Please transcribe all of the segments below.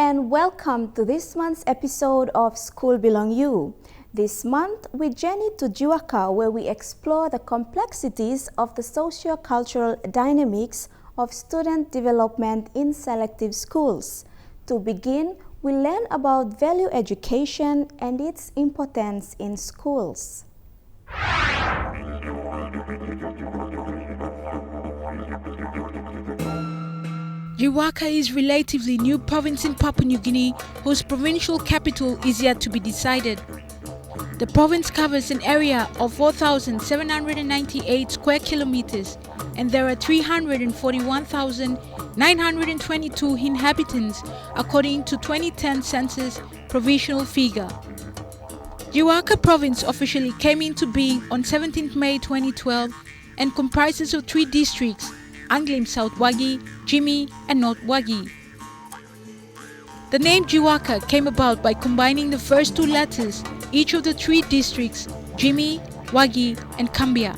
and welcome to this month's episode of Skul Bilong. This month, we journey to Jiwaka, where we explore the complexities of the socio-cultural dynamics of student development in selective schools. To begin, we learn about value education and its importance in schools. Jiwaka is a relatively new province in Papua New Guinea, whose provincial capital is yet to be decided. The province covers an area of 4,798 square kilometers, and there are 341,922 inhabitants according to 2010 census provisional figure. Jiwaka province officially came into being on 17 May 2012 and comprises of 3 districts: Anglim South Wagi, Jimmy, and North Wagi. The name Jiwaka came about by combining the first 2 letters, each of the 3 districts, Jimmy, Wagi, and Kambia.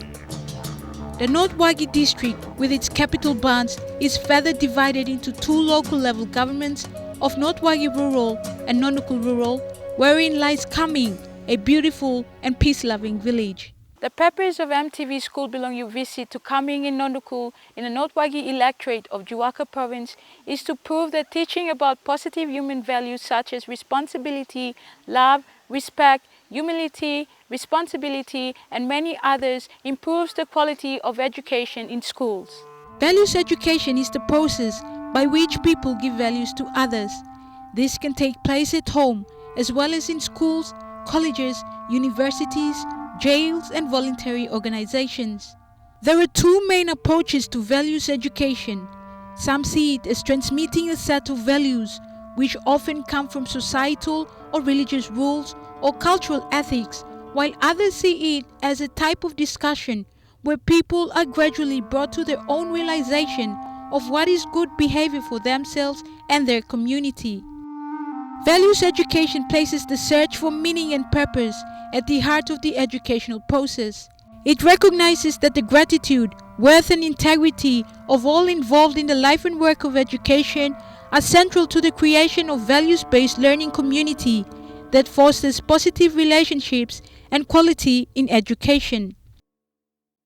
The North Wagi district, with its capital Bans, is further divided into 2 local level governments of North Wagi Rural and Nonukul Rural, wherein lies Kaming, a beautiful and peace-loving village. The purpose of EMTV Skul Bilong visit to Kaming in Nonukul in the North Wagi electorate of Jiwaka province is to prove that teaching about positive human values such as responsibility, love, respect, humility, responsibility, and many others improves the quality of education in schools. Values education is the process by which people give values to others. This can take place at home as well as in schools, colleges, universities, jails, and voluntary organizations. There are 2 main approaches to values education. Some see it as transmitting a set of values which often come from societal or religious rules or cultural ethics, while others see it as a type of discussion where people are gradually brought to their own realization of what is good behavior for themselves and their community. Values education places the search for meaning and purpose at the heart of the educational process. It recognizes that the gratitude, worth, and integrity of all involved in the life and work of education are central to the creation of values-based learning community that fosters positive relationships and quality in education.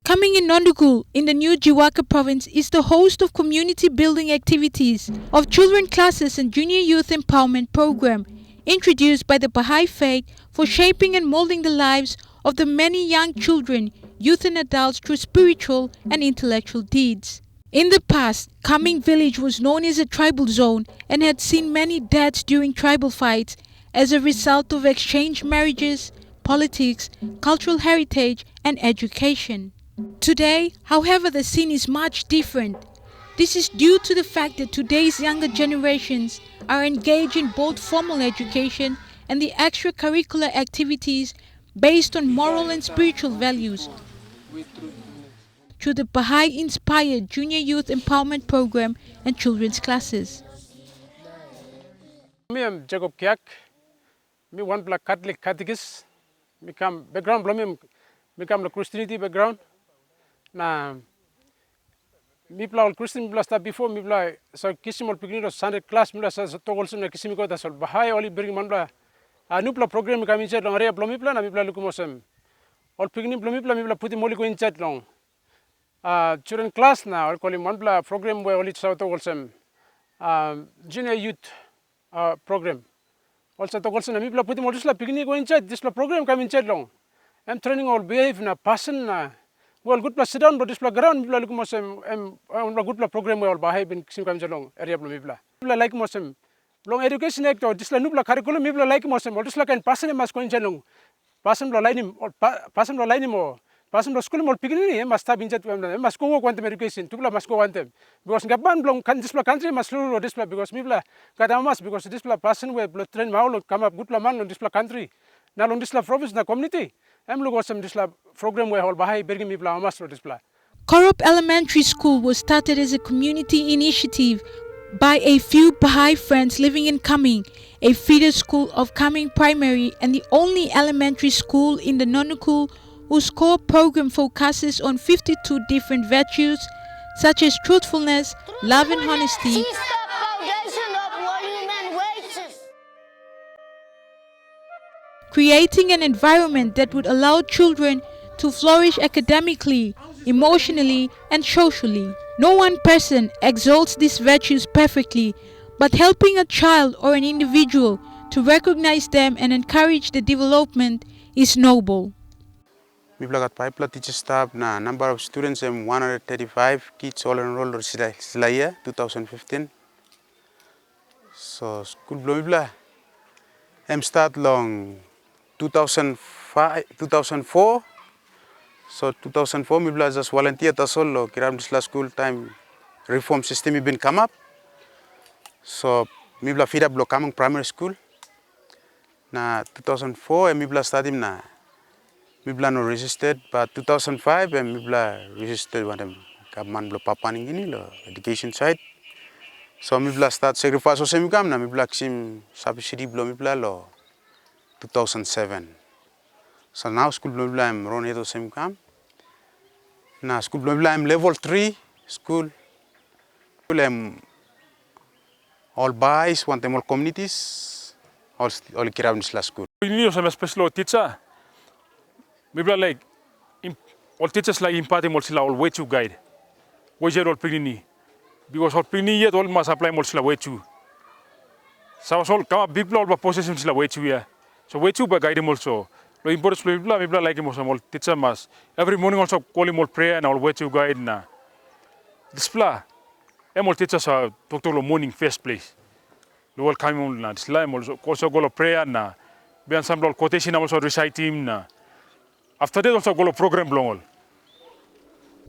Kaming in Nonukul in the new Jiwaka province is the host of community building activities of children classes and junior youth empowerment program introduced by the Baha'i faith for shaping and molding the lives of the many young children, youth and adults through spiritual and intellectual deeds. In the past, Kaming village was known as a tribal zone and had seen many deaths during tribal fights as a result of exchange marriages, politics, cultural heritage, and education. Today, however, the scene is much different. This is due to the fact that today's younger generations are engaged in both formal education and the extracurricular activities based on moral and spiritual values through the Baha'i-inspired Junior Youth Empowerment Program and children's classes. I am Jacob Kiak. I one black Catholic catechist. I come background the Christianity background. Na mi pla Christian pla sta before mi pla so kisimol pigni Sunday class mi pla sa togol sum na kisimi ko ta sol Bahai oli bring man pla anu pla program kami chat long area pla mi pla na mi pla lukumosem ol pigni pla mi pla puti moli ko in chat long children class na ol koli man pla program we oli sa togol sem junior youth program also togol sem na mi pla puti moli sla pigni ko in chat this pla program kami chat long I'm training all behave na person na well good plus sit down but this pla ground pla lukum mosem good pla program we all behave in sim kam jalong area pla mi pla like mosem long education act or this la nupla curriculum mi pla like mosem or this la kan person mas ko in jalong person pla line or person pla line mo person pla school mo pigni mas ta binjat mas ko quantum education tu pla mas ko quantum because gaban blong kan this pla country mas lu this pla because mi pla kadamas because this pla person we pla train mau come up good pla man this pla country na long this pla province na community this program we hold Bahai Bergi mi pla mas this pla. Korup Elementary School was started as a community initiative by a few Baha'i friends living in Kaming, a feeder school of Kaming Primary and the only elementary school in the Nonukul whose core program focuses on 52 different virtues such as truthfulness, love and honesty, creating an environment that would allow children to flourish academically, emotionally, and socially. No one person exalts these virtues perfectly, but helping a child or an individual to recognize them and encourage the development is noble. We got pipeline teacher staff na number of students 135 kids all enrolled sila year 2015. So school Bilong start long 2004. So 2004 we just volunteer ta solo kiram disla school time reform system been come up. So we feed up Kamang primary school. Na 2004 we study na we no registered, but 2005 we registered with them government blo papaning ini lo education side. So we start sacrifice so same kam na we sim subsidy blo lo 2007. So now school blo I'm run it same kam. Na school blo I'm level 3 school. I'm all boys, want them all communities, all kiram nisla school. We need some special teacher. Maybe like all teachers like imparting mulsila all way to guide. Way all prini because all prini yet all must apply mulsila way to. So all come big blood but possession sila way to ya. So way to by guide him also. Lo important maybe like him also all teacher must every morning also call him all prayer and all way to guide na. Display. All teachers are doctor lo morning first place. Lo all come on na display also go prayer na. Be ensemble quotation also recite him na. After that also go to program long.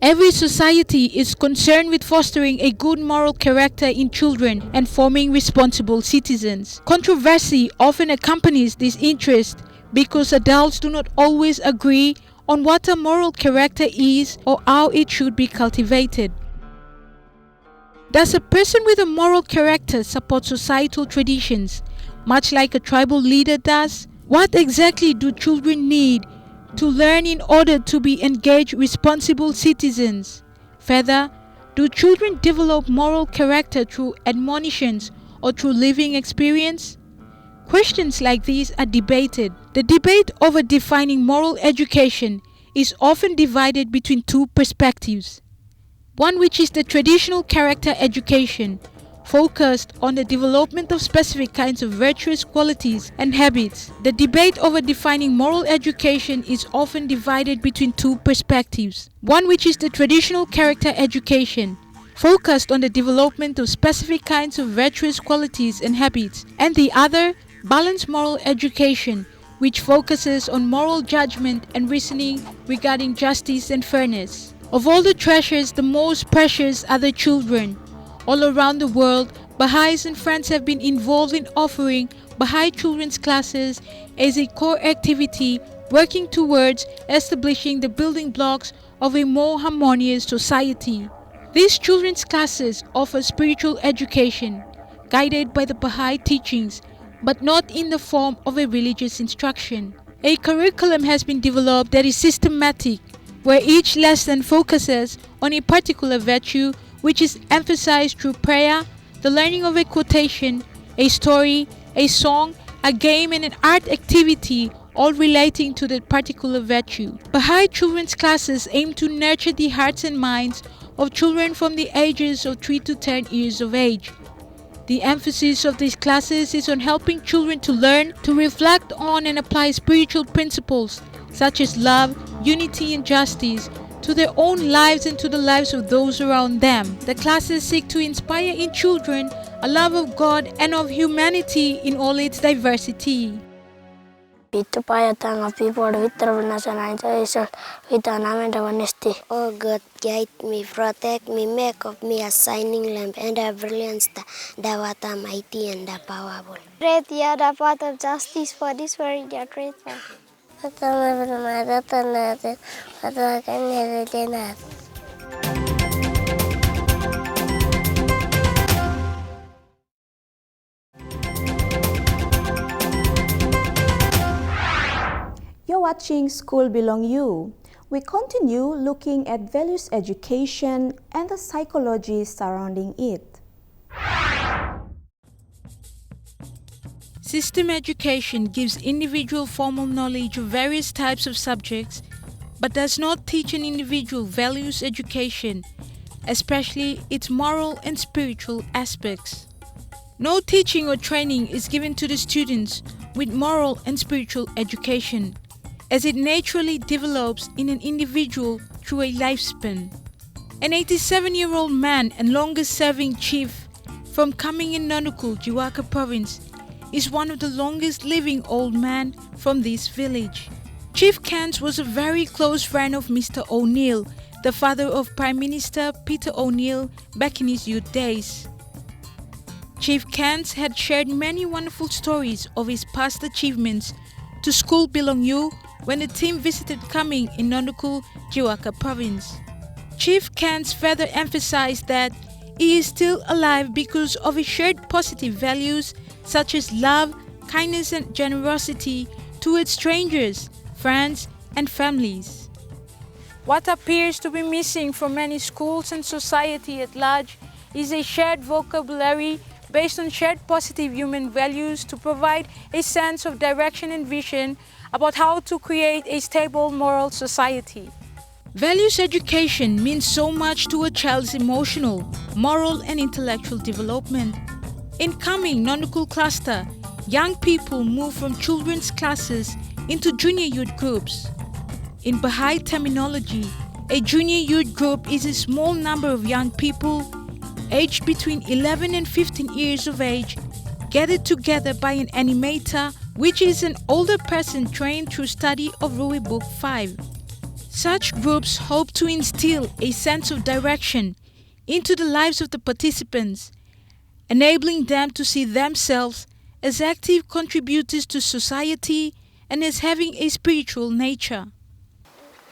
Every society is concerned with fostering a good moral character in children and forming responsible citizens. Controversy often accompanies this interest because adults do not always agree on what a moral character is or how it should be cultivated. Does a person with a moral character support societal traditions, much like a tribal leader does? What exactly do children need to learn in order to be engaged responsible citizens? Further, do children develop moral character through admonitions or through living experience? Questions like these are debated. The debate over defining moral education is often divided between two perspectives. One which is the traditional character education, focused on the development of specific kinds of virtuous qualities and habits. The debate over defining moral education is often divided between two perspectives. One which is the traditional character education, focused on the development of specific kinds of virtuous qualities and habits, and the other, balanced moral education, which focuses on moral judgment and reasoning regarding justice and fairness. Of all the treasures, the most precious are the children. All around the world, Baha'is and friends have been involved in offering Baha'i children's classes as a core activity working towards establishing the building blocks of a more harmonious society. These children's classes offer spiritual education, guided by the Baha'i teachings, but not in the form of a religious instruction. A curriculum has been developed that is systematic, where each lesson focuses on a particular virtue which is emphasized through prayer, the learning of a quotation, a story, a song, a game, and an art activity, all relating to that particular virtue. Baha'i children's classes aim to nurture the hearts and minds of children from the ages of 3 to 10 years of age. The emphasis of these classes is on helping children to learn, to reflect on and apply spiritual principles such as love, unity, and justice to their own lives and to the lives of those around them. The classes seek to inspire in children a love of God and of humanity in all its diversity. Oh God, guide me, protect me, make of me a shining lamp and a brilliant star, thou art mighty and powerful. Great, yeah, the path of justice for this world, you are grateful. You're watching Skul Bilong You. We continue looking at values education and the psychology surrounding it. System education gives individual formal knowledge of various types of subjects, but does not teach an individual values education, especially its moral and spiritual aspects. No teaching or training is given to the students with moral and spiritual education, as it naturally develops in an individual through a lifespan. An 87-year-old man and longest-serving chief from Kaming in Nonukul, Jiwaka Province, is one of the longest living old men from this village. Chief Kans was a very close friend of Mr. O'Neill, the father of Prime Minister Peter O'Neill back in his youth days. Chief Kans had shared many wonderful stories of his past achievements to Skul Bilong when the team visited Kaming in Nonukul, Jiwaka Province. Chief Kans further emphasized that he is still alive because of his shared positive values such as love, kindness and generosity towards strangers, friends and families. What appears to be missing from many schools and society at large is a shared vocabulary based on shared positive human values to provide a sense of direction and vision about how to create a stable moral society. Values education means so much to a child's emotional, moral and intellectual development. In Kaming Nonukul cluster, young people move from children's classes into junior youth groups. In Baha'i terminology, a junior youth group is a small number of young people aged between 11 and 15 years of age gathered together by an animator, which is an older person trained through study of Rui Book 5. Such groups hope to instill a sense of direction into the lives of the participants, enabling them to see themselves as active contributors to society and as having a spiritual nature.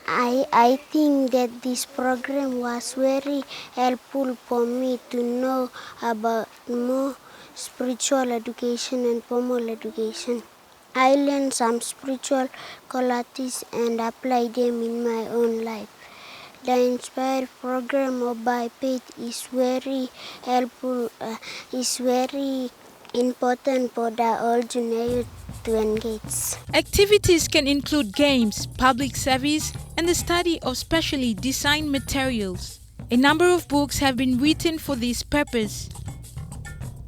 I think that this program was very helpful for me to know about more spiritual education and formal education. I learned some spiritual qualities and applied them in my own life. The Inspire program of By Faith is very helpful, is very important for the whole junior youth to engage. Activities can include games, public service, and the study of specially designed materials. A number of books have been written for this purpose.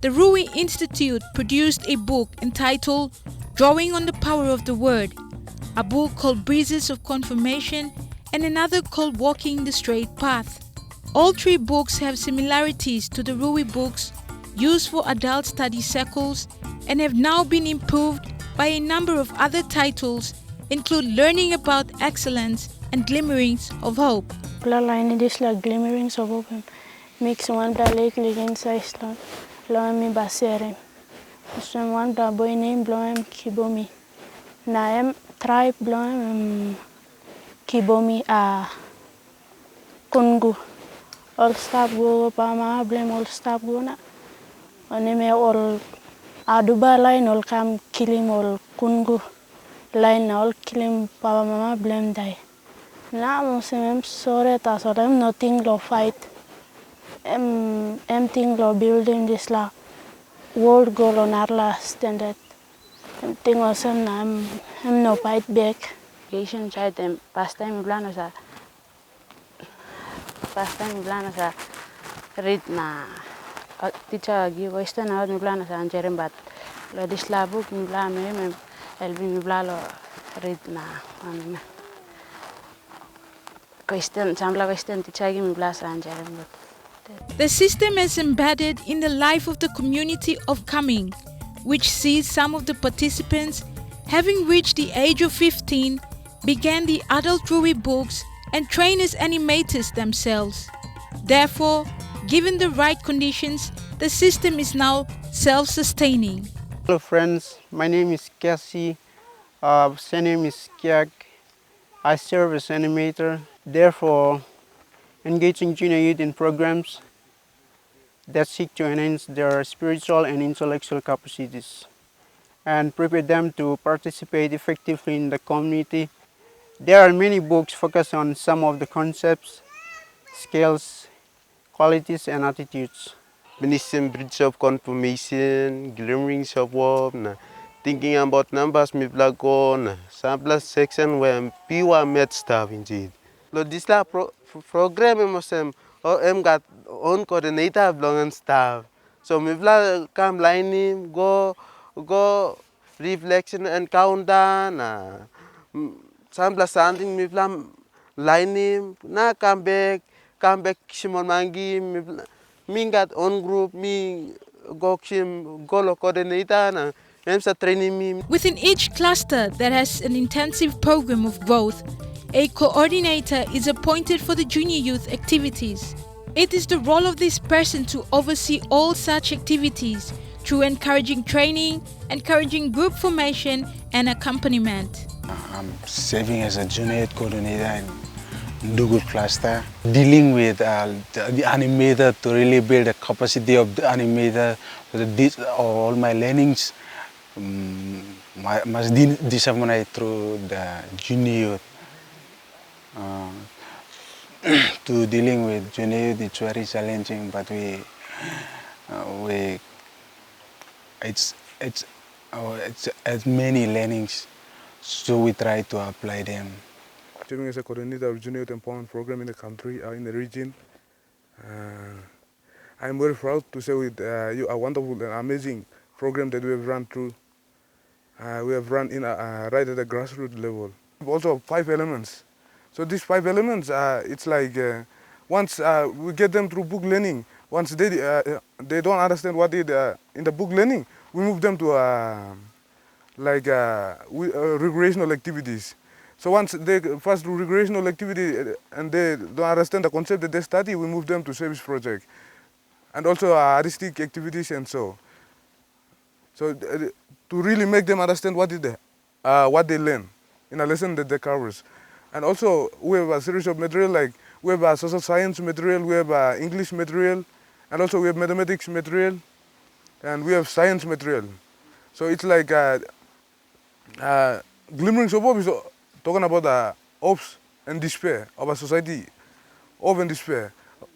The Rui Institute produced a book entitled Drawing on the Power of the Word, a book called Breezes of Confirmation, and another called Walking the Straight Path. All three books have similarities to the Rui books used for adult study circles and have now been improved by a number of other titles, include Learning About Excellence and Glimmerings of Hope. Line is like glimmerings of hope. Mix one da lake against Iceland. Loami Baserim. Some one da boy named Bloem Kibomi. Naem tribe Bloem Kibomi a Kungu. All stop go Pama blame all stop go na. Oneme all Aduba line all come killing all Kungu line all killing Papa Mama blame die. Now I'm sorry that I'm nothing lo fight. I'm thing lo building this la world goal on our last standard. I'm thing also I'm no fight back. Asian child them past time blana sa read na teacher give western out blana sa anjerem bat lo this la book mi bla me elvi mi bla lo read na anime question samla question teacher give mi bla sa anjerem bat. The system is embedded in the life of the community of Kaming, which sees some of the participants, having reached the age of 15, began the adult Rui books and train as animators themselves. Therefore, given the right conditions, the system is now self-sustaining. Hello friends, my name is Cassie, surname is Kiak. I serve as animator, therefore engaging junior youth in programs that seek to enhance their spiritual and intellectual capacities and prepare them to participate effectively in the community. There are many books focused on some of the concepts, skills, qualities and attitudes. Minister Bridge of Confirmation, Glimmerings of Hope, thinking about numbers, me bla go na sample section where pure math stuff indeed. Lo this la program em got own coordinator belong and stuff. So me bla come line go reflection and countdown sample something me bla line na come back shimon mangi me got own group me go coordinator na training me. Within each cluster that has an intensive program of growth, a coordinator is appointed for the junior youth activities. It is the role of this person to oversee all such activities through encouraging training, encouraging group formation and accompaniment. I'm serving as a junior youth coordinator in Dugu cluster, dealing with the animator to really build the capacity of the animator. All my learnings must disseminate through the junior youth. To dealing with junior youth, it's very challenging, but it's many learnings, so we try to apply them. Serving as a coordinator of junior youth empowerment program in the country, in the region, I'm very proud to say with you a wonderful and amazing program that we have run through. We have run in right at the grassroots level. Also 5 elements. So these 5 elements, it's like once we get them through book learning, once they don't understand what in the book learning, we move them to recreational activities. So once they pass through recreational activity and they don't understand the concept that they study, we move them to service project. And also artistic activities and so. So to really make them understand what they learn in a lesson that they covers. And also we have a series of material, like we have a social science material, we have English material, and also we have mathematics material, and we have science material. So it's like glimmering of hope is talking about hopes and despair of a society, hope and despair.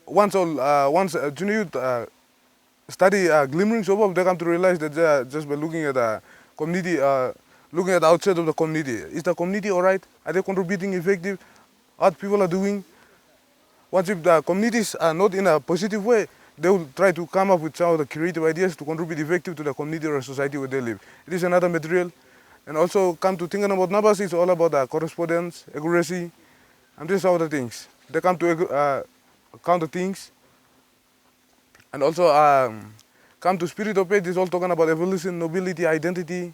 Once junior youth study glimmerings of hope, they come to realize that they are just by looking at the community, looking at the outside of the community. Is the community all right? Are they contributing effective? What people are doing? Once if the communities are not in a positive way, they will try to come up with some of the creative ideas to contribute effective to the community or society where they live. It is another material. And also come to thinking about numbers, it's all about correspondence, accuracy, and these are the things. They come to count the things. And also come to spirit of faith, is all talking about evolution, nobility, identity,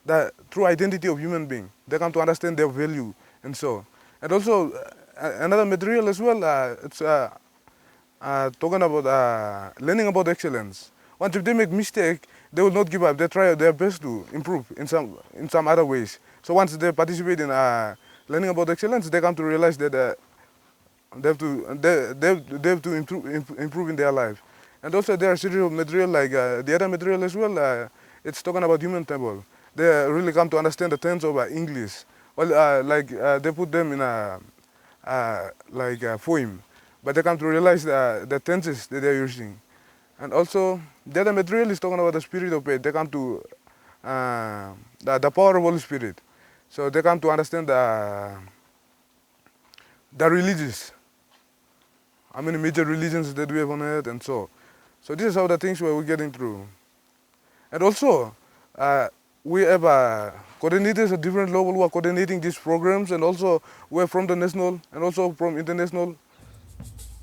the true identity of human being. They come to understand their value and so. And also another material as well, it's talking about learning about excellence. Once if they make mistake, they will not give up. They try their best to improve in some other ways. So once they participate in learning about excellence, they come to realize that they have to improve in their life. And also there are a series of material like the other material as well. It's talking about human temple. They really come to understand the tense of English. Well, they put them in a poem, but they come to realize the tenses that they're using. And also the other material is talking about the spirit of faith. They come to the power of Holy Spirit. So they come to understand the religions. How many major religions that we have on earth and so. So this is how the things we're getting through. And also, we have coordinators at different levels who are coordinating these programs, and also we're from the national and also from international,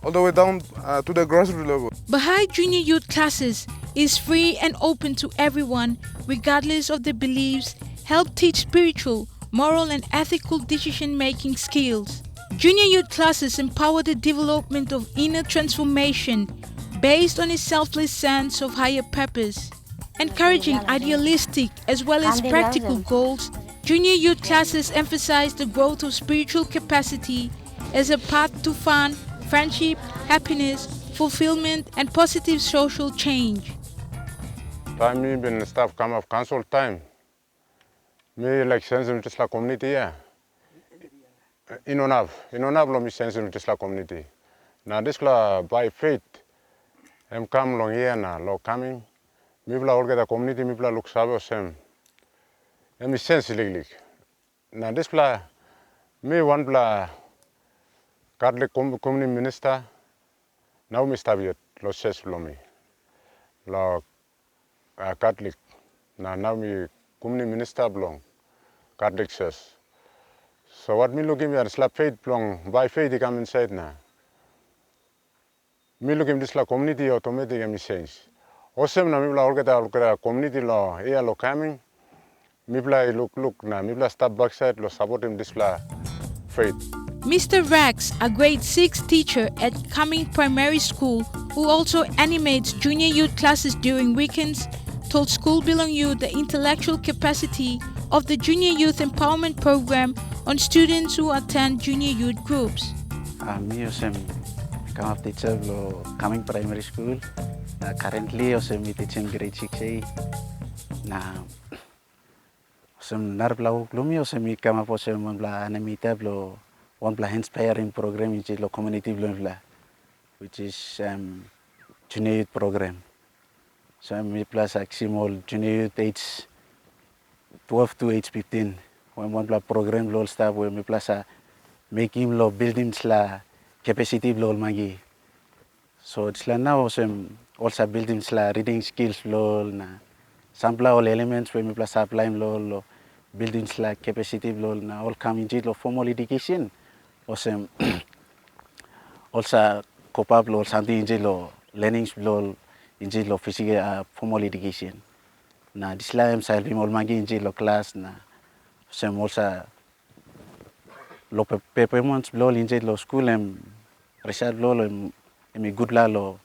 all the way down to the grassroots level. Baha'i Junior Youth Classes is free and open to everyone, regardless of their beliefs, help teach spiritual, moral and ethical decision-making skills. Junior Youth Classes empower the development of inner transformation based on a selfless sense of higher purpose. Encouraging idealistic as well as practical goals, Junior Youth Classes emphasize the growth of spiritual capacity as a path to fun, friendship, happiness, fulfillment and positive social change. Time me when staff come of council time, me like sensitive to the community, yeah. Inonav lo me sensitive to the community. Now this by faith, come long here na lo coming. Me bla orga the community me bla look sabo sem. emi sense lik. Na this pla me one pla Catholic community minister now mi stabiet lo ses lomi. Lo Catholic na now mi community minister belong Catholic says. So what me looking at slap faith belong by faith he come inside na. Me looking this la community automatic emi sense. Osem na mi bla olgeta community lo ea lo coming. Mi bla look na mi bla step backside lo support him this la faith. Mr. Rax, a grade 6 teacher at Cumming Primary School who also animates junior youth classes during weekends, told Skul Bilong the intellectual capacity of the Junior Youth Empowerment Program on students who attend junior youth groups. Me come teacher lo Cumming Primary School. Currently me teaching grade 6A. Narblau glumi me come up bla animated lo one bla inspiring program which is lo community bla, which is junior youth program. So me plus small junior youth age 12 to age 15. One bla program lo staff we me plus make him lo building la capacity lo magi. So it's la now also building la reading skills lo na sample all elements we me plus apply lo building la capacity lo na all come into lo formal education. Also cope up lo something into lo learning lo into lo physical formal education. Na this la self all magi into lo class na also lo performance lo into lo school result lo me good la lo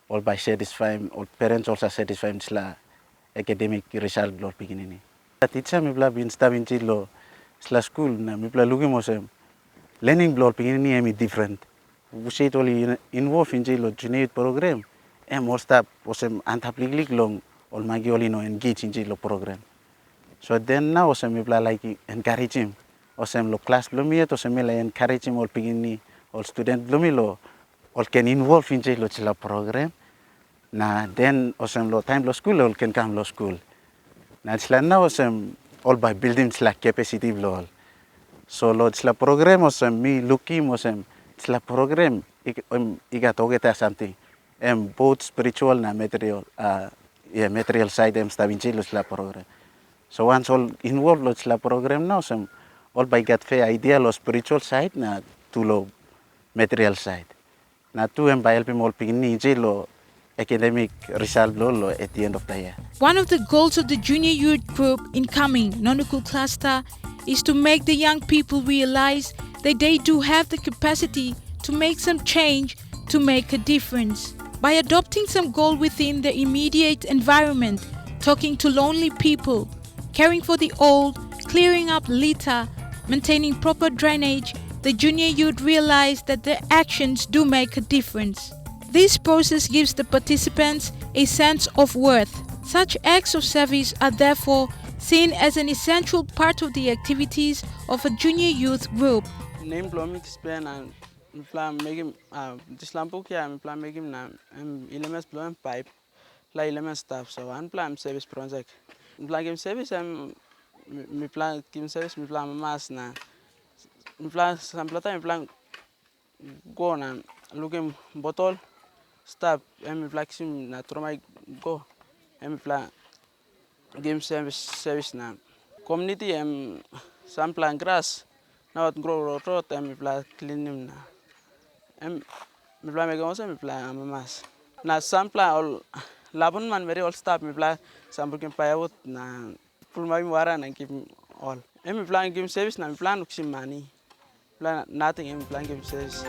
all by satisfying all parents also satisfying la academic result lo beginning. The teacher me bla bin stab into lo school na me bla looking mo learning blood beginning emi different. We say only involved in lo junior youth program. All staff was antaplically long all magi only no engage in lo program. So then now me bla like encourage him. Lo class lo me to me like encourage him all beginning all student lo me lo all can involve in lo program. Na then lo time lo school all can come lo school. Na now all by building capacity lo. So lo la program me looking la program iga togeta something both spiritual na material material side stabinchi la program. So once all involved la program now all by get fair idea lo spiritual side na to lo material side. Na tu by helping all pigni lo academic result lo at the end of the year. One of the goals of the junior youth group in Cumming non-local cluster is to make the young people realize that they do have the capacity to make some change, to make a difference. By adopting some goal within the immediate environment, talking to lonely people, caring for the old, clearing up litter, maintaining proper drainage, the junior youth realize that their actions do make a difference. This process gives the participants a sense of worth. Such acts of service are therefore seen as an essential part of the activities of a junior youth group. Name blowing spend and plan making this lampo here and plan making elements blowing pipe like element stuff. So one plan service project. Plan game service me plan game service me plan mass na me plan sample time plan go na looking bottle stop me plan sim na trauma go me plan game service na community some plant grass now grow rot me plan clean him na me plan me go me plan mass na some plant all labun man very all stop me plan some can pay out na full my wara na keep all me plan game service na me plan uksim money plan nothing me plan game service.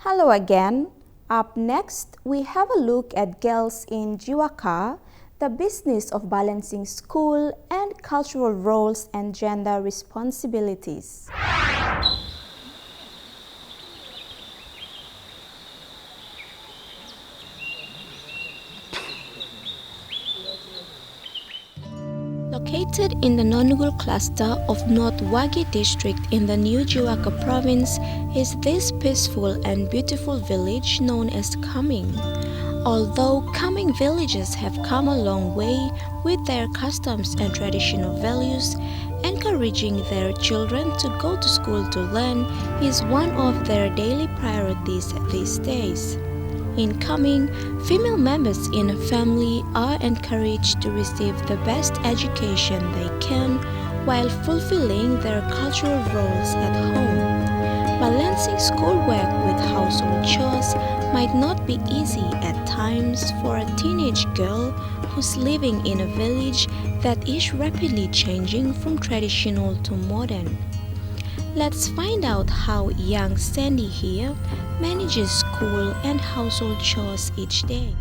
Hello again. Up next, we have a look at girls in Jiwaka, the business of balancing school and cultural roles and gender responsibilities. Located in the Nonugul cluster of North Wagi district in the New Jiwaka province is this peaceful and beautiful village known as Kaming. Although Kaming villages have come a long way with their customs and traditional values, encouraging their children to go to school to learn is one of their daily priorities these days. In Kaming, female members in a family are encouraged to receive the best education they can while fulfilling their cultural roles at home. Balancing schoolwork with household chores might not be easy at times for a teenage girl who's living in a village that is rapidly changing from traditional to modern. Let's find out how young Sandy here manages school and household chores each day.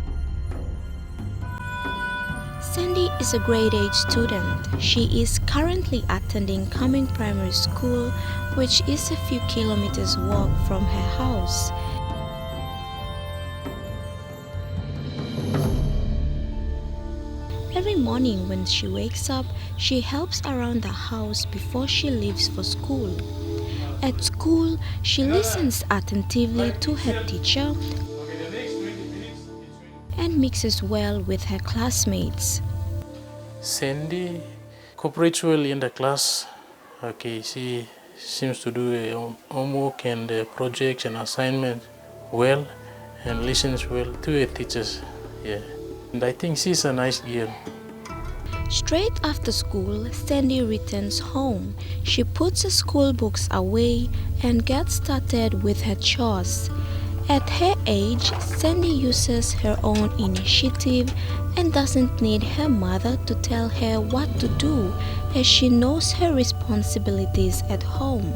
Sandy is a grade 8 student. She is currently attending Kaming Primary School, which is a few kilometers walk from her house. Every morning when she wakes up, she helps around the house before she leaves for school. At school, she listens attentively to her teacher and mixes well with her classmates. Sandy cooperates well in the class. Okay, she seems to do homework and projects and assignments well and listens well to her teachers. Yeah, and I think she's a nice girl. Straight after school, Sandy returns home. She puts her school books away and gets started with her chores. At her age, Sandy uses her own initiative and doesn't need her mother to tell her what to do, as she knows her responsibilities at home.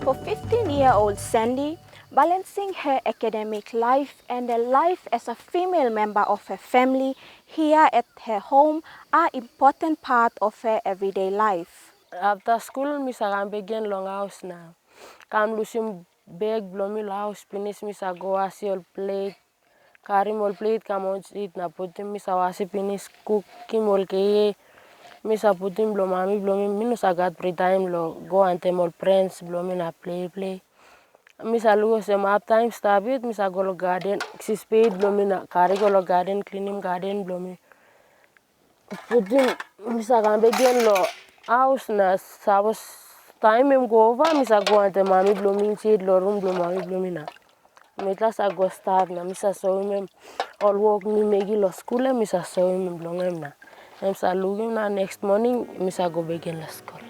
For 15-year-old Sandy, balancing her academic life and the life as a female member of her family here at her home are important part of her everyday life. After school, I begin long house now. Come losing bag, blow me house, finish, I go wash your plate, carry more plate, come on eat, na put him, I wash finish, cook him all key, I put him, blow me, I got free time, go and tell more friends, blow me, na play. I look some half time, stop it, I go to garden, she spade, blow me, na carry go to garden, clean him garden, blow me. Put him, I can begin lo house, na sabos. Time I go over, I go and the mommy blooming shade, room bloom, mommy blooming. I go start, I saw him all work me make it school, I saw him bloom him. I looking next morning, I go begin the school.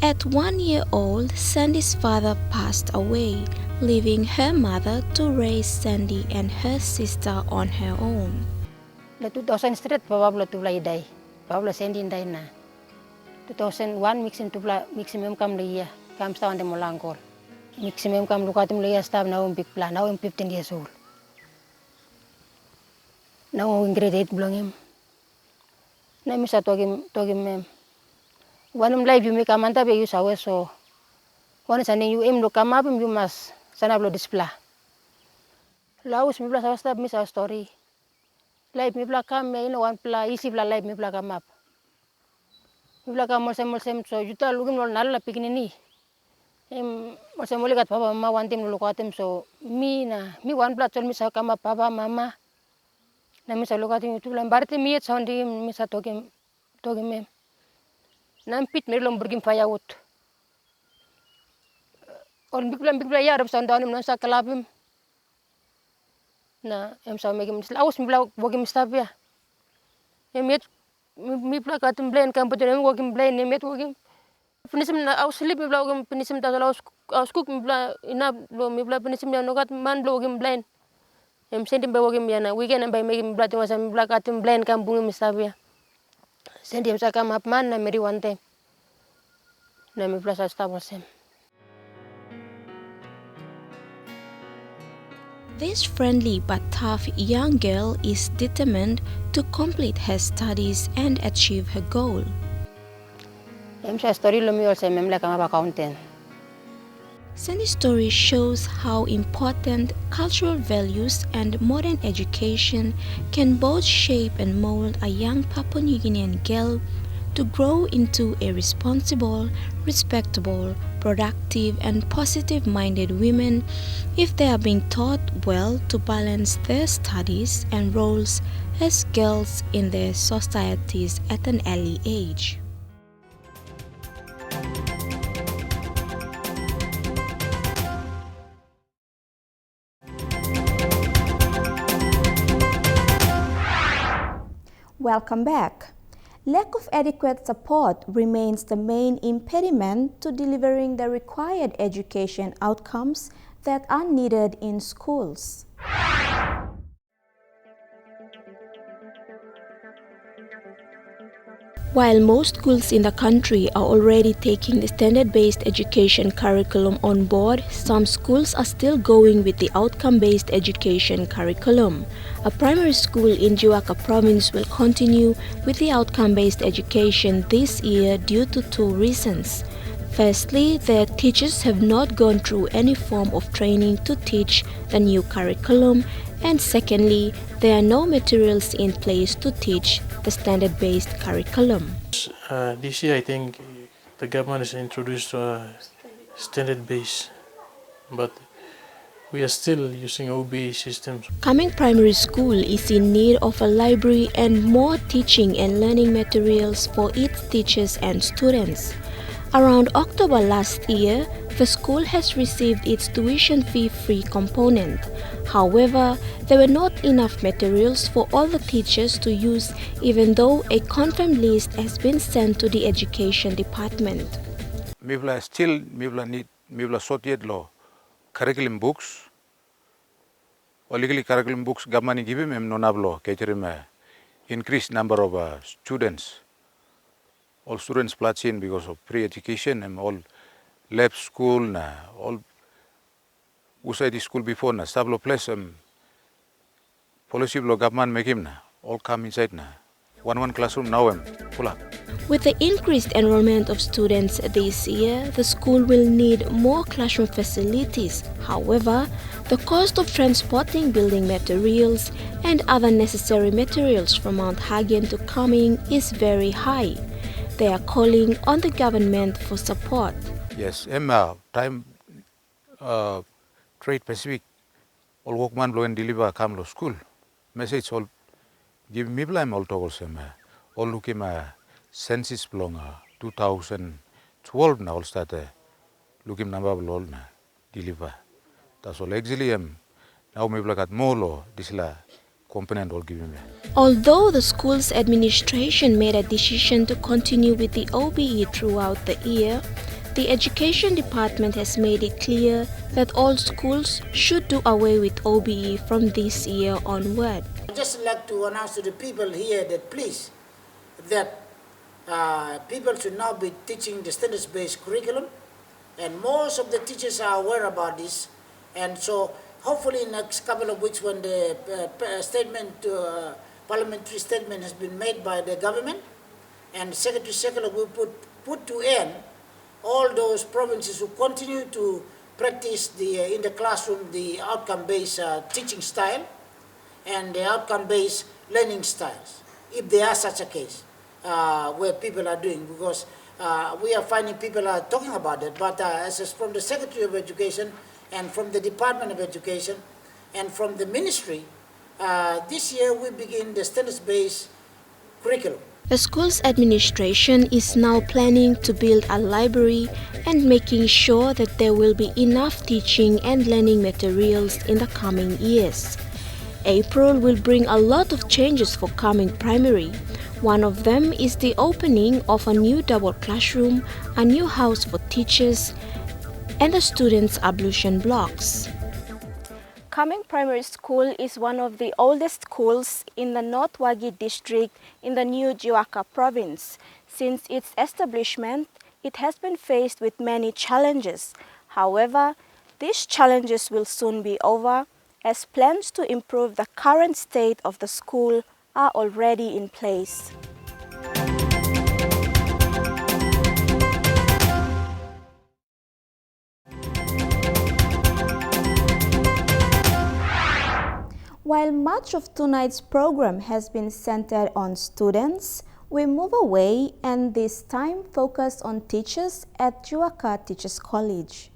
At 1 year old, Sandy's father passed away, leaving her mother to raise Sandy and her sister on her own. The 2000 street, Pablo to play day. Pablo Sandy day na. 2001 maximum kam liya kam sta on the molangkol maximum kam lukatim liya stab now in big plan now I'm 15 years old now in grade 8 belong him na misa togim mem one life you make amanta be you sawe so one sanding you lo come up you must sana blo display laus mi bla stab misa story life mi bla kam me in one pla easy bla life mi bla come up Mula ka molsem so juta lugim lol nalla pikinini. Molsem kat papa mama wantem lukatem so mi one blood sol mi sa kama papa mama. Na mi sa lukatem itu lam barte mi et sondi mi sa togem mem. Nam pit me lom burgim fayawut. On bigla ya rab sondanim non sa kalabim. Na em sa megim aus mi bla bogim stabia. Emet mi pla katum blain kam putin mi wokim blain ni met wokim penisim na aus slip mi bla wokim penisim ta aus cook mi bla ina lo mi bla penisim ya no kat man bla wokim blain em sendim ba wokim ya na weekend ba mi bla tu masa mi bla katum blain kam bungi mi sabia sendim sa kam ap man na meri wante na mi bla sa stabosem. This friendly but tough young girl is determined to complete her studies and achieve her goal. Em sa story lo mi ol se mem la kama accountant. Sandy's story shows how important cultural values and modern education can both shape and mold a young Papua New Guinean girl to grow into a responsible, respectable, productive, and positive-minded women if they are being taught well to balance their studies and roles as girls in their societies at an early age. Welcome back. Lack of adequate support remains the main impediment to delivering the required education outcomes that are needed in schools. While most schools in the country are already taking the standard-based education curriculum on board, some schools are still going with the outcome-based education curriculum. A primary school in Jiwaka province will continue with the outcome-based education this year due to two reasons. Firstly, their teachers have not gone through any form of training to teach the new curriculum, and secondly, there are no materials in place to teach the standard-based curriculum. This year I think the government has introduced standard-based, but we are still using OBE systems. Coming Primary School is in need of a library and more teaching and learning materials for its teachers and students. Around October last year, the school has received its tuition fee-free component. However, there were not enough materials for all the teachers to use, even though a confirmed list has been sent to the Education Department. Mibla sorted law curriculum books. Or legally curriculum books government give him nonablo catering increased number of students. All students plots in because of pre-education and all lab school na all usai school before na stablo place policy blow government make him na all come inside na one classroom now full up. With the increased enrollment of students this year, the school will need more classroom facilities. However, the cost of transporting building materials and other necessary materials from Mount Hagen to Coming is very high. They are calling on the government for support. Yes, time trade Pacific all workman blow and deliver come to school. Message all give me blame all toggle some all looking census belong 2012 now all start looking number blow na deliver. That's all actually now maybe got more law this la component all giving me. Although the school's administration made a decision to continue with the OBE throughout the year, the Education Department has made it clear that all schools should do away with OBE from this year onward. I'd just like to announce to the people here that please, that people should now be teaching the standards-based curriculum, and most of the teachers are aware about this, and so hopefully in the next couple of weeks when the parliamentary statement has been made by the government, and Secretary Circular will put to end all those provinces who continue to practice in the classroom the outcome-based teaching style and the outcome-based learning styles, if there are such a case where people are doing, because we are finding people are talking about it, but as from the Secretary of Education and from the Department of Education and from the Ministry, this year we begin the standards-based curriculum. The school's administration is now planning to build a library and making sure that there will be enough teaching and learning materials in the coming years. April will bring a lot of changes for Coming Primary. One of them is the opening of a new double classroom, a new house for teachers, and the students' ablution blocks. Coming Primary School is one of the oldest schools in the North Wagi district in the new Jiwaka province. Since its establishment, it has been faced with many challenges. However, these challenges will soon be over, as plans to improve the current state of the school are already in place. While much of tonight's program has been centered on students, we move away and this time focus on teachers at Juaka Teachers College.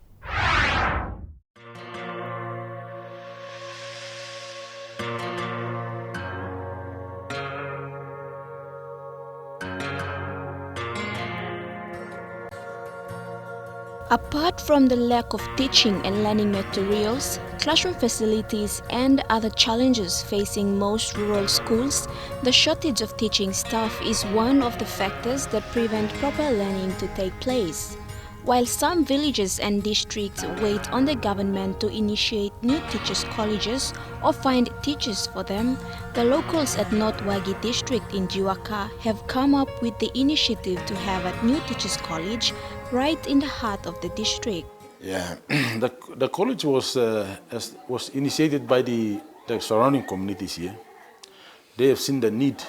Apart from the lack of teaching and learning materials, classroom facilities, and other challenges facing most rural schools, the shortage of teaching staff is one of the factors that prevent proper learning to take place. While some villages and districts wait on the government to initiate new teachers' colleges or find teachers for them, the locals at North Wagi district in Juaka have come up with the initiative to have a new teachers' college right in the heart of the district. Yeah, the college was initiated by the surrounding communities here. They have seen the need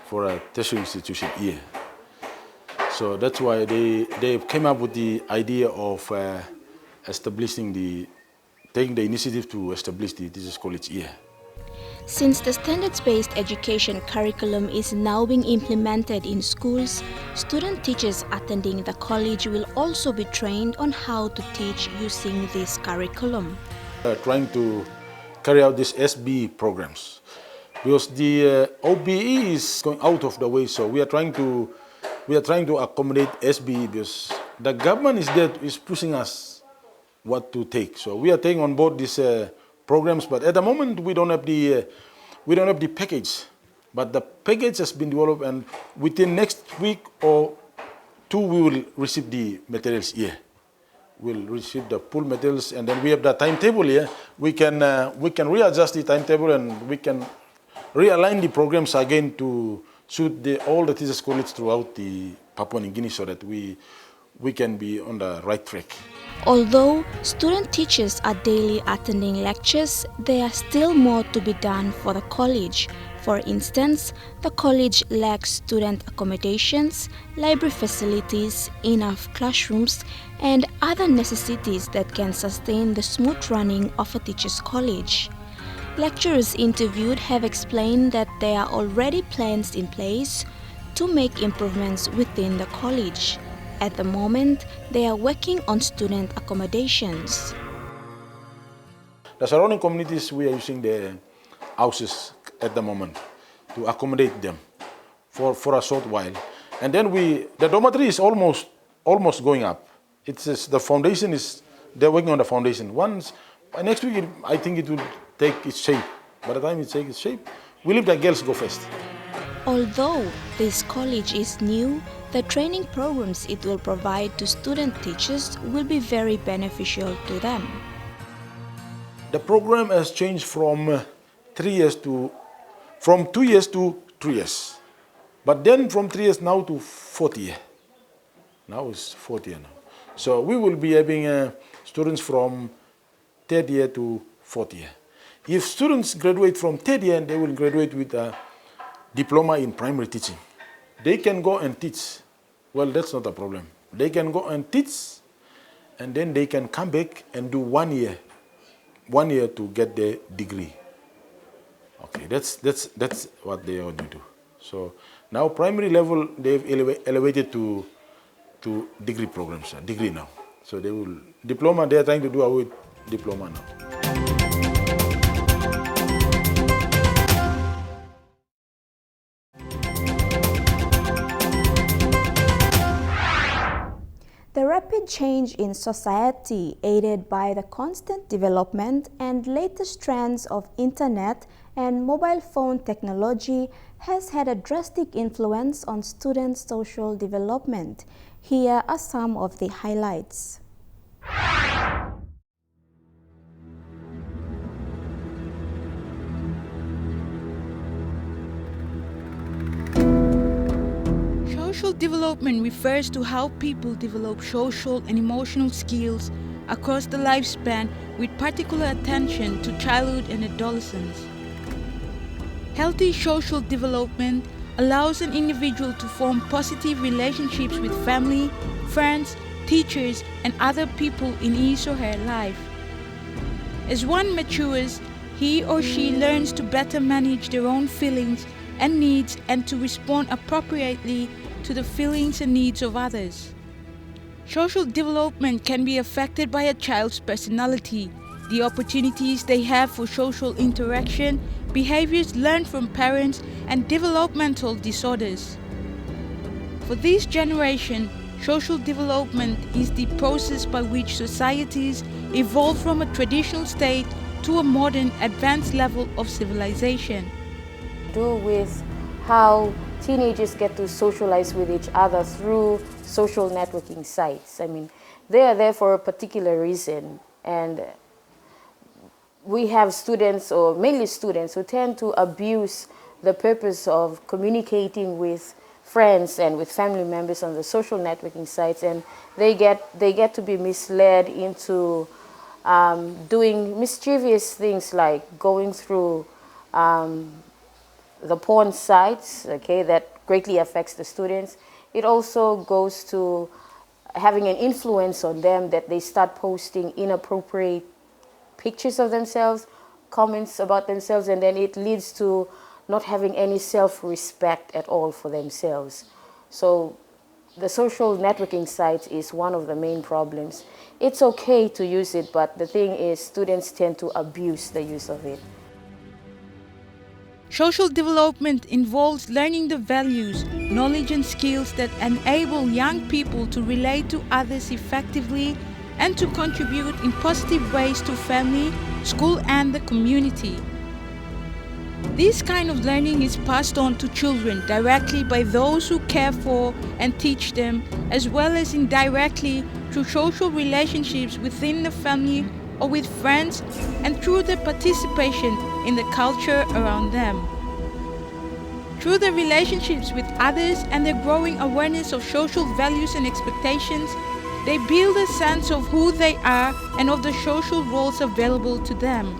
for a tertiary institution here. So that's why they came up with the idea of taking the initiative to establish the teachers' college here. Since the standards-based education curriculum is now being implemented in schools, student teachers attending the college will also be trained on how to teach using this curriculum. Trying to carry out these SB programs because the OBE is going out of the way, so we are trying to accommodate SB because the government is pushing us what to take. So we are taking on board these programs, but at the moment we don't have the package. But the package has been developed, and within next week or two we will receive the materials here. We'll receive the full materials, and then we have the timetable here. We can readjust the timetable, and we can realign the programs again to suit all the teachers' colleges throughout the Papua New Guinea, so that we can be on the right track. Although student teachers are daily attending lectures, there are still more to be done for the college. For instance, the college lacks student accommodations, library facilities, enough classrooms, and other necessities that can sustain the smooth running of a teachers' college. Lecturers interviewed have explained that there are already plans in place to make improvements within the college. At the moment, they are working on student accommodations. The surrounding communities, we are using the houses at the moment to accommodate them for a short while. And then the dormitory is almost going up. The foundation they're working on the foundation. Next week, I think it will take its shape. By the time it takes its shape, we leave the girls go first. Although this college is new, the training programs it will provide to student teachers will be very beneficial to them. The program has changed from 2 years to 3 years. But then from 3 years now to 4th year. Now it's 4th year now. So we will be having students from 3rd year to 4th year. If students graduate from 3rd year, they will graduate with a diploma in primary teaching. They can go and teach. Well, that's not a problem. They can go and teach, and then they can come back and do 1 year to get their degree. Okay, that's what they want to do. So now primary level, they've elevated to degree programs, degree now. So they are trying to do away with diploma now. The rapid change in society, aided by the constant development and latest trends of internet and mobile phone technology, has had a drastic influence on students' social development. Here are some of the highlights. Social development refers to how people develop social and emotional skills across the lifespan with particular attention to childhood and adolescence. Healthy social development allows an individual to form positive relationships with family, friends, teachers, and other people in his or her life. As one matures, he or she learns to better manage their own feelings and needs and to respond appropriately to the feelings and needs of others. Social development can be affected by a child's personality, the opportunities they have for social interaction, behaviors learned from parents, and developmental disorders. For this generation, social development is the process by which societies evolve from a traditional state to a modern, advanced level of civilization. Do with how teenagers get to socialize with each other through social networking sites. I mean, they are there for a particular reason, and we have students, or mainly students, who tend to abuse the purpose of communicating with friends and with family members on the social networking sites, and they get to be misled into doing mischievous things like going through the porn sites, okay, that greatly affects the students. It also goes to having an influence on them that they start posting inappropriate pictures of themselves, comments about themselves, and then it leads to not having any self-respect at all for themselves. So the social networking site is one of the main problems. It's okay to use it, but the thing is students tend to abuse the use of it. Social development involves learning the values, knowledge and skills that enable young people to relate to others effectively and to contribute in positive ways to family, school and the community. This kind of learning is passed on to children directly by those who care for and teach them, as well as indirectly through social relationships within the family or with friends, and through their participation in the culture around them. Through their relationships with others and their growing awareness of social values and expectations, they build a sense of who they are and of the social roles available to them.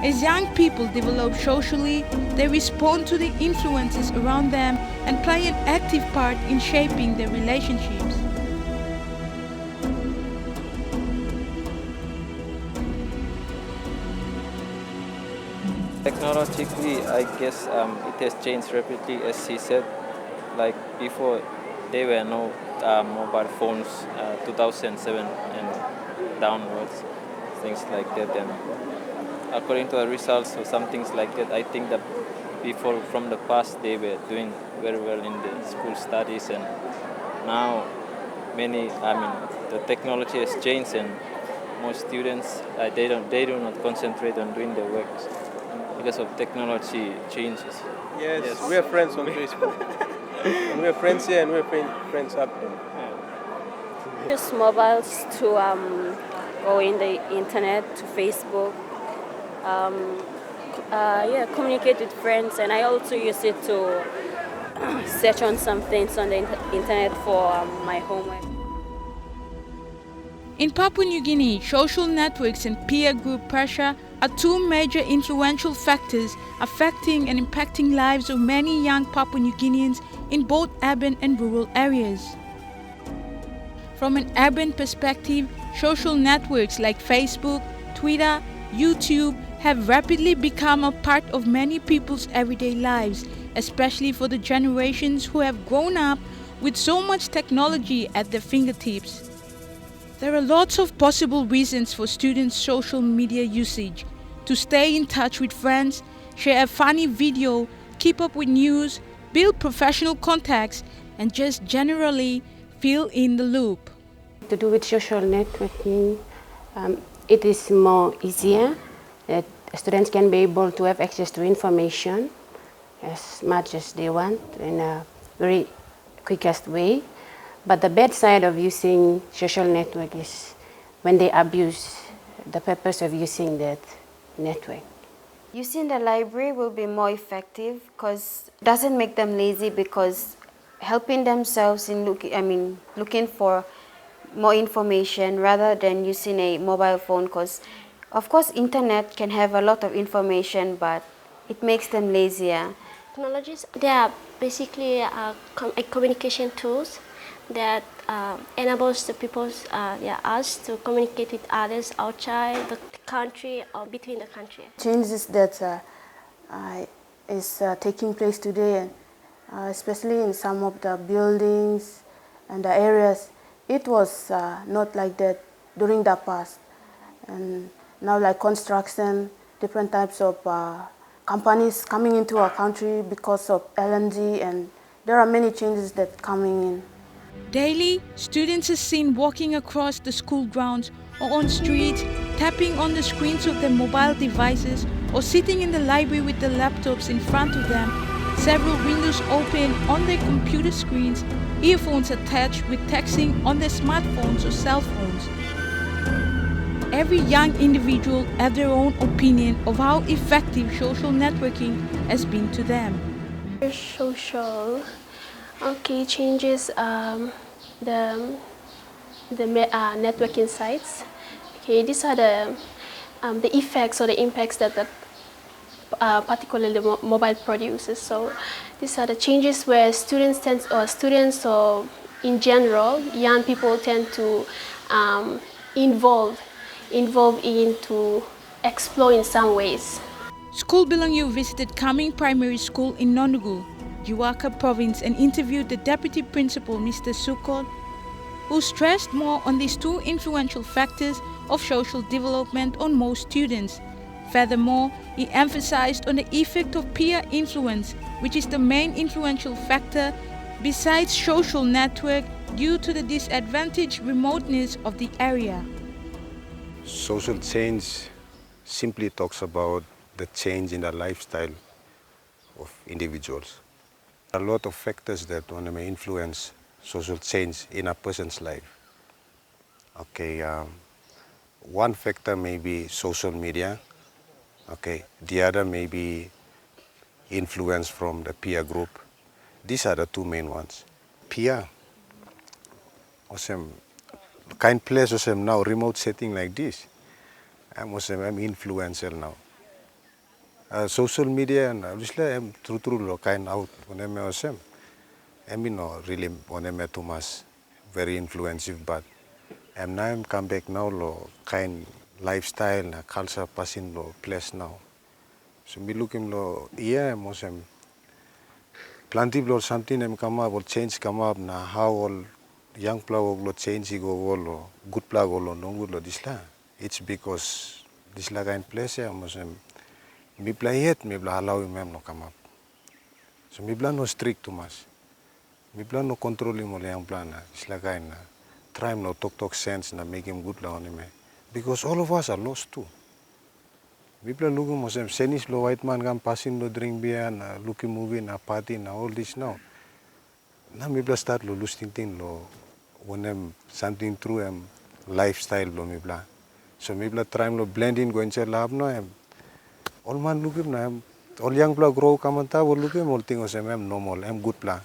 As young people develop socially, they respond to the influences around them and play an active part in shaping their relationships. Technologically, I guess it has changed rapidly, as he said. Like before, there were no mobile phones, 2007 and downwards, things like that. And according to the results or some things like that, I think that before, from the past, they were doing very well in the school studies, and now the technology has changed, and most students they do not concentrate on doing their work because of technology changes. Yes, we are friends on Facebook. And we are friends here and we are friends up there. Use mobiles to go in the internet, to Facebook, communicate with friends, and I also use it to search on some things on the internet for my homework. In Papua New Guinea, social networks and peer group pressure are two major influential factors affecting and impacting lives of many young Papua New Guineans in both urban and rural areas. From an urban perspective, social networks like Facebook, Twitter, YouTube have rapidly become a part of many people's everyday lives, especially for the generations who have grown up with so much technology at their fingertips. There are lots of possible reasons for students' social media usage: to stay in touch with friends, share a funny video, keep up with news, build professional contacts, and just generally feel in the loop. To do with social networking, it is more easier that students can be able to have access to information as much as they want in a very quickest way. But the bad side of using social network is when they abuse the purpose of using that network. Using the library will be more effective because it doesn't make them lazy, because helping themselves in looking for more information rather than using a mobile phone, because of course internet can have a lot of information, but it makes them lazier. Technologies, they are basically communication tools, that enables the people, us to communicate with others outside the country or between the country. Changes that is taking place today, especially in some of the buildings and the areas, it was not like that during the past. And now, like construction, different types of companies coming into our country because of LNG, and there are many changes that coming in. Daily, students are seen walking across the school grounds or on streets, tapping on the screens of their mobile devices or sitting in the library with their laptops in front of them, several windows open on their computer screens, earphones attached with texting on their smartphones or cell phones. Every young individual has their own opinion of how effective social networking has been to them. Social changes the networking sites. Okay, these are the effects or the impacts that particularly the mobile produces. So these are the changes where students or in general, young people tend to involve into explore in some ways. Skul Bilong visited Kaming Primary School in Nondugu, Jiwaka Province, and interviewed the Deputy Principal, Mr. Sukot, who stressed more on these two influential factors of social development on most students. Furthermore, he emphasized on the effect of peer influence, which is the main influential factor besides social network due to the disadvantaged remoteness of the area. Social change simply talks about the change in the lifestyle of individuals. There are a lot of factors that may influence social change in a person's life. Okay, one factor may be social media. Okay, the other may be influence from the peer group. These are the two main ones. Peer, kind place now, remote setting like this. I'm influencer now. Social media and obviously I'm true kind out when I'm not really too much very influential, but I'm now come back now kind lifestyle na culture passing place now. So me looking I'm plenty something come up or change come up na how all young people change go all good plug all no good this la. It's because this la kind place me play it me allow him no come up. So me no strict too much. Me no controlling mo young plan this la kind try no talk sense na make him good la on him. Because all of us are lost too. People looking at senis lo white man come passing lo drink beer na looking movie na party na all this now. Now people start lo losing thing lo when them something through lifestyle lo people. So people try lo blend in go inside lab no all man looking na all young people grow come ta all looking all things normal good plan.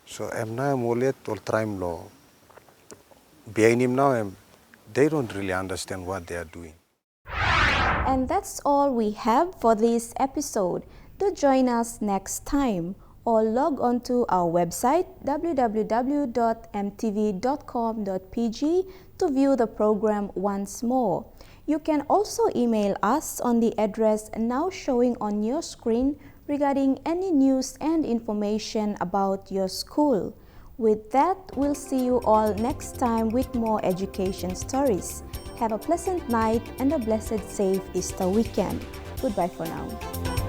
So na all yet all try lo behind him now they don't really understand what they are doing. And that's all we have for this episode. Do join us next time or log on to our website www.emtv.com.pg to view the program once more. You can also email us on the address now showing on your screen regarding any news and information about your school. With that, we'll see you all next time with more education stories. Have a pleasant night and a blessed, safe Easter weekend. Goodbye for now.